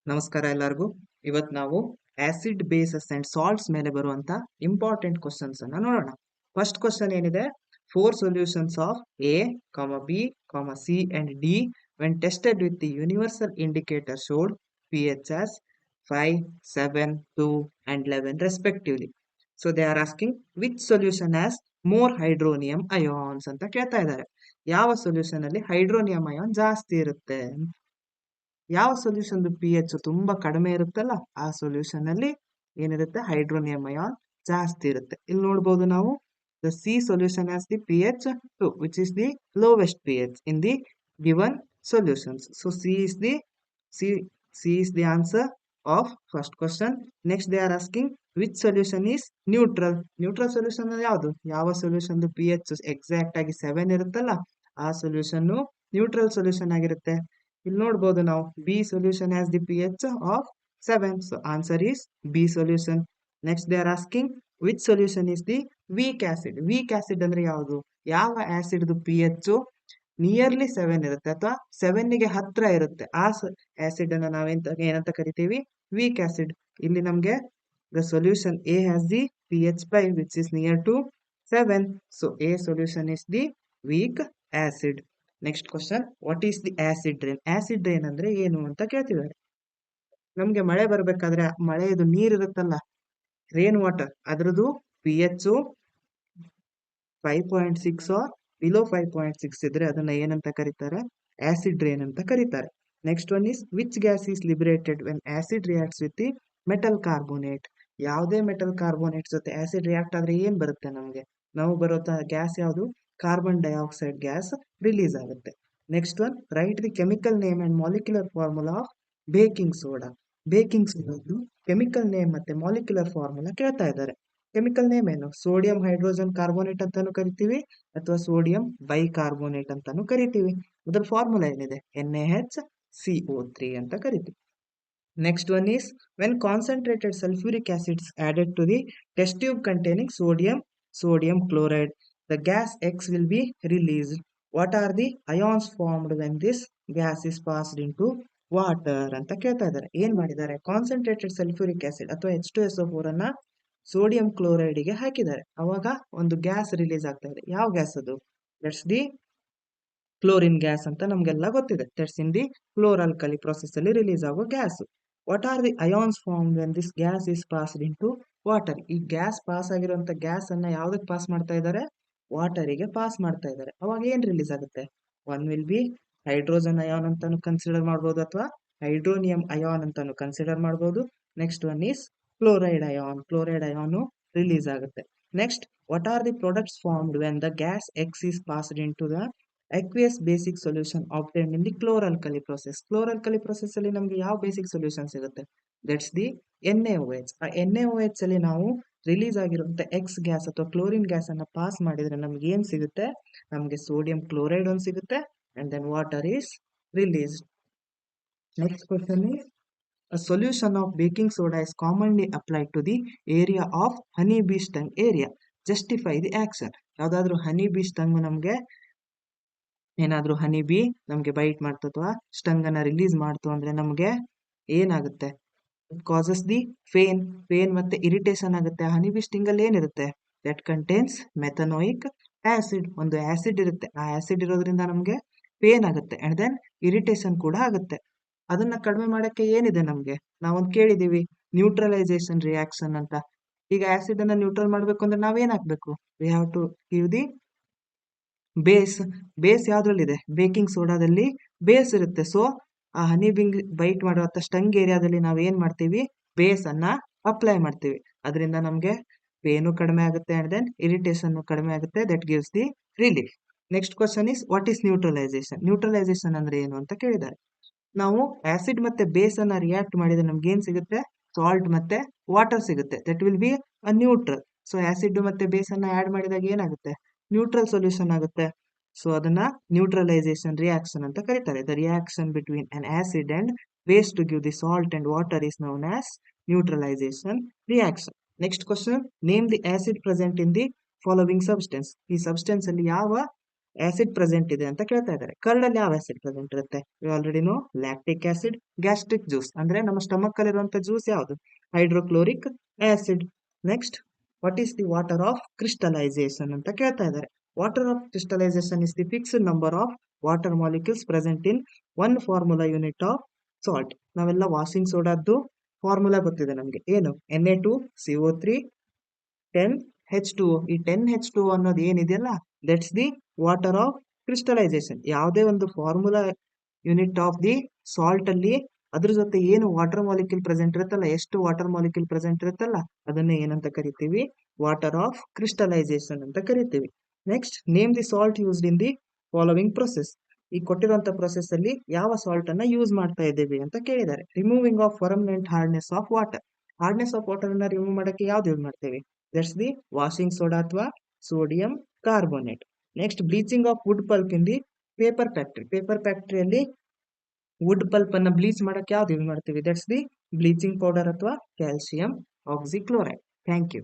ನಮಸ್ಕಾರ ಎಲ್ಲರಿಗೂ. ಇವತ್ತು ನಾವು ಆಸಿಡ್ ಬೇಸಸ್ ಅಂಡ್ ಸಾಲ್ಟ್ಸ್ ಮೇಲೆ ಬರುವಂತ ಇಂಪಾರ್ಟೆಂಟ್ ಕ್ವಶನ್ಸ್ ಅನ್ನ ನೋಡೋಣ. ಫಸ್ಟ್ ಕ್ವಶನ್ ಏನಿದೆ, 4 solutions of A, B, C and D when tested with the universal indicator showed pH as 5, 7, 2 and 11 respectively. So they are asking which solution has more hydronium ions ಅಂತ ಕೇಳ್ತಾ ಇದ್ದಾರೆ. ಯಾವ solution ಅಲ್ಲಿ hydronium ion ಜಾಸ್ತಿ ಇರುತ್ತೆ? ಯಾವ solution P H ತುಂಬಾ ಕಡಿಮೆ ಇರುತ್ತಲ್ಲ ಆ ಸೊಲ್ಯೂಷನ್ ಅಲ್ಲಿ ಏನಿರುತ್ತೆ, ಹೈಡ್ರೋನಿಯಂ ಅಯಾನ್ ಜಾಸ್ತಿ ಇರುತ್ತೆ. ಇಲ್ಲಿ ನೋಡಬಹುದು ನಾವು the C solution as the P H 2 which is the lowest P H in the given solutions. So C is the answer of first question. Next they are asking which solution is neutral. Neutral solution ಯಾವುದು? ಯಾವ solution P H exact ಆಗಿ 7 ಇರುತ್ತಲ್ಲ ಆ solution neutral solution ಆಗಿರುತ್ತೆ. ಇಲ್ಲಿ ನೋಡಬಹುದು ನಾವು B solution has the P H of 7. So answer is B solution. Next they are asking which solution is the weak acid. Weak acid ಅಂದ್ರೆ ಯಾವುದು? ಯಾವ ಆಸಿಡ್ ಪಿ ಎಚ್ ನಿಯರ್ಲಿ 7 ಇರುತ್ತೆ ಅಥವಾ 7 ಗೆ ಹತ್ರ ಇರುತ್ತೆ ಆ ಆಸಿಡ್ ಅನ್ನ ನಾವೆಂತ ಏನಂತ ಕರಿತೀವಿ? Weak acid. ಇಲ್ಲಿ ನಮ್ಗೆ the solution A has the P H 5 which is near to 7. So A solution is the weak acid. Next question, what is the acid rain? Acid rain ಅಂದ್ರೆ ಏನು ಅಂತ ಕೇಳ್ತಿದ್ದಾರೆ. ನಮ್ಗೆ ಮಳೆ ಬರ್ಬೇಕಾದ್ರೆ ಮಳೆಯದು ನೀರಿರುತ್ತಲ್ಲ, ರೇನ್ ವಾಟರ್, ಅದ್ರದ್ದು ಪಿ ಎಚ್ 5.6 ಆರ್ ಬಿಲೋ 5.6 ಇದ್ರೆ ಅದನ್ನ ಏನಂತ ಕರೀತಾರೆ? ಆಸಿಡ್ ರೇನ್ ಅಂತ ಕರೀತಾರೆ. Next one is which gas is liberated when acid reacts with the metal carbonate. ಯಾವುದೇ ಮೆಟಲ್ ಕಾರ್ಬೋನೇಟ್ ಜೊತೆ ಆಸಿಡ್ ರಿಯಾಕ್ಟ್ ಆದ್ರೆ ಏನ್ ಬರುತ್ತೆ ನಮ್ಗೆ? ನಾವು ಬರೋ ಗ್ಯಾಸ್ ಯಾವುದು? ಕಾರ್ಬನ್ ಡೈಆಕ್ಸೈಡ್ ಗ್ಯಾಸ್ ರಿಲೀಸ್ ಆಗುತ್ತೆ. Next one, right the chemical name and molecular formula of baking soda. Baking ಸೋಡಾದ್ದು ಕೆಮಿಕಲ್ ನೇಮ್ ಮತ್ತೆ ಮಾಲಿಕ್ಯುಲರ್ ಫಾರ್ಮುಲಾ ಕೇಳ್ತಾ ಇದ್ದಾರೆ. ಕೆಮಿಕಲ್ ನೇಮ್ ಏನು? ಸೋಡಿಯಂ ಹೈಡ್ರೋಜನ್ ಕಾರ್ಬೋನೇಟ್ ಅಂತಾನು ಕರಿತೀವಿ ಅಥವಾ ಸೋಡಿಯಂ ಬೈಕಾರ್ಬೋನೇಟ್ ಅಂತಾನು ಕರಿತೀವಿ. ಅದರ ಫಾರ್ಮುಲಾ ಏನಿದೆ? NaHCO3 ಅಂತ ಕರಿತೀವಿ. Next one is when concentrated sulfuric acid is added to the test tube containing sodium chloride, the gas X will be released. What are the ions formed when this gas is passed into water ಅಂತ ಕೇಳ್ತಾ ಇದ್ದಾರೆ. ಏನ್ ಮಾಡಿದ್ದಾರೆ? Concentrated sulphuric acid ಅಥವಾ H2SO4 ಅನ್ನ sodium chloride ಗೆ ಹಾಕಿದ್ದಾರೆ. ಅವಾಗ ಒಂದು ಗ್ಯಾಸ್ ರಿಲೀಸ್ ಆಗ್ತಾ ಇದೆ. ಯಾವ ಗ್ಯಾಸ್ ಅದು? ದಟ್ಸ್ ದಿ ಕ್ಲೋರಿನ್ ಗ್ಯಾಸ್ ಅಂತ ನಮ್ಗೆಲ್ಲ ಗೊತ್ತಿದೆ. That's in the chloralkali process ಅಲ್ಲಿ ರಿಲೀಸ್ ಆಗೋ gas. What are the ions formed when this gas is passed into water. ಈ ಗ್ಯಾಸ್ ಪಾಸ್ ಆಗಿರುವಂತ ಗ್ಯಾಸ್ ಅನ್ನ ಯಾವ್ದಕ್ಕೆ ಪಾಸ್ ಮಾಡ್ತಾ ಇದ್ದಾರೆ? ವಾಟರಿಗೆ ಪಾಸ್ ಮಾಡ್ತಾ ಇದ್ದಾರೆ. ಅವಾಗ ಏನ್ ರಿಲೀಸ್ ಆಗುತ್ತೆ? One will be hydrogen ion ಅಂತಾನು ಕನ್ಸಿಡರ್ ಮಾಡಬಹುದು ಅಥವಾ ಹೈಡ್ರೋನಿಯಂ ಅಯಾನ್ ಅಂತಾನು ಕನ್ಸಿಡರ್ ಮಾಡಬಹುದು. Next one is chloride ion release ಆಗುತ್ತೆ. Next, what are the products formed when the gas X is passed into the aqueous basic solution obtained in the chloralkali process. chloralkali process ಅಲ್ಲಿ ನಮಗೆ ಯಾವ basic solution ಸಿಗುತ್ತೆ? That's the NaOH. ಆ NaOH ಅಲ್ಲಿ ನಾವು release ಆಗಿರುವಂತ X gas ಅಥವಾ chlorine gas ಅನ್ನ ಪಾಸ್ ಮಾಡಿದ್ರೆ ನಮ್ಗೆ ಏನ್ ಸಿಗುತ್ತೆ? ನಮ್ಗೆ ಸೋಡಿಯಂ ಕ್ಲೋರೈಡ್ ಒಂದು ಸಿಗುತ್ತೆ and then water is released. Next question is a solution of baking soda is commonly applied to the area of honey bee sting area. Justify the action. ಯಾವ್ದಾದ್ರು ಹನಿ ಬೀ stung ನಮ್ಗೆ ಏನಾದ್ರೂ ಹನಿ ಬಿ ನಮ್ಗೆ byte ಮಾಡ್ತು ಅಥವಾ stung ಅನ್ನ release ಮಾಡ್ತು ಅಂದ್ರೆ ನಮ್ಗೆ ಏನಾಗುತ್ತೆ? ಇಟ್ ಕಾಸಸ್ ದಿ ಪೇನ್ ಮತ್ತೆ ಇರಿಟೇಷನ್ ಆಗುತ್ತೆ. ಹನಿ ಬಿ ಸ್ಟಿಂಗ್ ಅಲ್ಲಿ ಏನಿರುತ್ತೆ? That contains ಮೆಥನೋಯಿಕ್ acid. ಒಂದು ಆಸಿಡ್ ಇರುತ್ತೆ. ಆ ಆಸಿಡ್ ಇರೋದ್ರಿಂದ ನಮ್ಗೆ ಪೇನ್ ಆಗುತ್ತೆ ಅಂಡ್ ದೆನ್ ಇರಿಟೇಷನ್ ಕೂಡ ಆಗುತ್ತೆ. ಅದನ್ನ ಕಡಿಮೆ ಮಾಡಕ್ಕೆ ಏನಿದೆ ನಮ್ಗೆ? ನಾವೊಂದು ಕೇಳಿದೀವಿ ನ್ಯೂಟ್ರಲೈಸೇಷನ್ ರಿಯಾಕ್ಷನ್ ಅಂತ. ಈಗ ಆಸಿಡ್ ಅನ್ನ ನ್ಯೂಟ್ರಲ್ ಮಾಡ್ಬೇಕು ಅಂದ್ರೆ ನಾವೇನ್ ಹಾಕ್ಬೇಕು? We have to give the base ಯಾವ್ದ್ರಲ್ಲಿದೆ? ಬೇಕಿಂಗ್ ಸೋಡಾದಲ್ಲಿ ಬೇಸ್ ಇರುತ್ತೆ. ಸೊ ಆ ಹನಿ ಬಿಂಗ್ ಬೈಟ್ ಮಾಡುವಂತ ಸ್ಟಂಗ್ ಏರಿಯಾದಲ್ಲಿ ನಾವ್ ಏನ್ ಮಾಡ್ತೀವಿ? ಬೇಸ್ ಅನ್ನ ಅಪ್ಲೈ ಮಾಡ್ತೀವಿ. ಅದರಿಂದ ನಮ್ಗೆ ಪೇನು ಕಡಿಮೆ ಆಗುತ್ತೆ ಅಂಡ್ ದೆನ್ ಇರಿಟೇಷನ್ ಕಡಿಮೆ ಆಗುತ್ತೆ. That gives the relief. Next question is what is neutralisation. Neutralisation ಅಂದ್ರೆ ಏನು ಅಂತ ಕೇಳಿದ್ದಾರೆ. ನಾವು ಆಸಿಡ್ ಮತ್ತೆ ಬೇಸ್ ಅನ್ನ ರಿಯಾಕ್ಟ್ ಮಾಡಿದ್ರೆ ನಮ್ಗೆ ಏನ್ ಸಿಗುತ್ತೆ? ಸಾಲ್ಟ್ ಮತ್ತೆ ವಾಟರ್ ಸಿಗುತ್ತೆ. That will be a neutral. So acid ಮತ್ತೆ ಬೇಸ್ ಅನ್ನ ಆಡ್ ಮಾಡಿದಾಗ ಏನಾಗುತ್ತೆ? ನ್ಯೂಟ್ರಲ್ ಸೊಲ್ಯೂಷನ್ ಆಗುತ್ತೆ. ಸೊ ಅದನ್ನ ನ್ಯೂಟ್ರಲೈಸೇಷನ್ ರಿಯಾಕ್ಷನ್ ಅಂತ ಕರೀತಾರೆ. The reaction between an acid and base to give the salt and water is known as neutralization reaction. Next question, name the acid present in the following substance. ಈ substance ಅಲ್ಲಿ ಯಾವ acid present ಇದೆ ಅಂತ ಕೇಳ್ತಾ ಇದ್ದಾರೆ. ಕರ್ಡಲ್ಲಿ ಯಾವ acid present ಇರುತ್ತೆ? You already know lactic acid. Gastric juice ಅಂದ್ರೆ ನಮ್ಮ ಸ್ಟಮಕ್ ಅಲ್ಲಿರುವಂತ ಜ್ಯೂಸ್ ಯಾವುದು? Hydrochloric acid. Next, what is the water of crystallization ಅಂತ ಕೇಳ್ತಾ ಇದ್ದಾರೆ. Water of crystallization is the fixed number of water molecules present in one formula unit of salt. ನಾವೆಲ್ಲ washing ಸೋಡಾದ್ದು formula ಗೊತ್ತಿದೆ ನಮಗೆ. ಏನು? Na2CO3 10H2O. ಈ 10H2O ಅನ್ನೋದು ಏನಿದೆಯಲ್ಲ, that's the water of crystallization. ಯಾವುದೇ ಒಂದು formula unit of the salt ಅಲ್ಲಿ ಅದ್ರ ಜೊತೆ ಏನು ವಾಟರ್ ಮಾಲಿಕ್ಯೂಲ್ ಪ್ರೆಸೆಂಟ್ ಇರುತ್ತಲ್ಲ, ಎಷ್ಟು ವಾಟರ್ ಮಾಲಿಕ್ಯೂಲ್ ಪ್ರೆಸೆಂಟ್ ಇರುತ್ತಲ್ಲ, ಅದನ್ನ ಏನಂತ ಕರಿತೀವಿ? ವಾಟರ್ ಆಫ್ ಕ್ರಿಸ್ಟಲೈಸೇಷನ್ ಅಂತ ಕರಿತೀವಿ. Next, name the salt used in the following process. ಈ ಕೊಟ್ಟಿರುವಂತ ಪ್ರೊಸೆಸ್ ಅಲ್ಲಿ ಯಾವ ಸಾಲ್ಟ್ ಅನ್ನ ಯೂಸ್ ಮಾಡ್ತಾ ಇದ್ದೀವಿ ಅಂತ ಕೇಳಿದ್ದಾರೆ. Removing of permanent hardness of water. Hardness of water ಅನ್ನ ರಿಮೂವ್ ಮಾಡಕ್ಕೆ ಯಾವ್ದು ಯೂಸ್ ಮಾಡ್ತೇವೆ? ದಟ್ಸ್ ದಿ ವಾಷಿಂಗ್ ಸೋಡಾ ಅಥವಾ sodium carbonate. Next, bleaching of wood pulp in the paper factory. Paper ಫ್ಯಾಕ್ಟ್ರಿಯಲ್ಲಿ ವುಡ್ ಪಲ್ಪ್ ಅನ್ನ ಬ್ಲೀಚ್ ಮಾಡಕ್ಕೆ ಯಾವ್ದು ಯೂಸ್ ಮಾಡ್ತೀವಿ? ದಟ್ಸ್ ದಿ ಬ್ಲೀಚಿಂಗ್ ಪೌಡರ್ ಅಥವಾ ಕ್ಯಾಲ್ಸಿಯಂ ಆಕ್ಸಿಕ್ಲೋರೈಡ್. Thank you.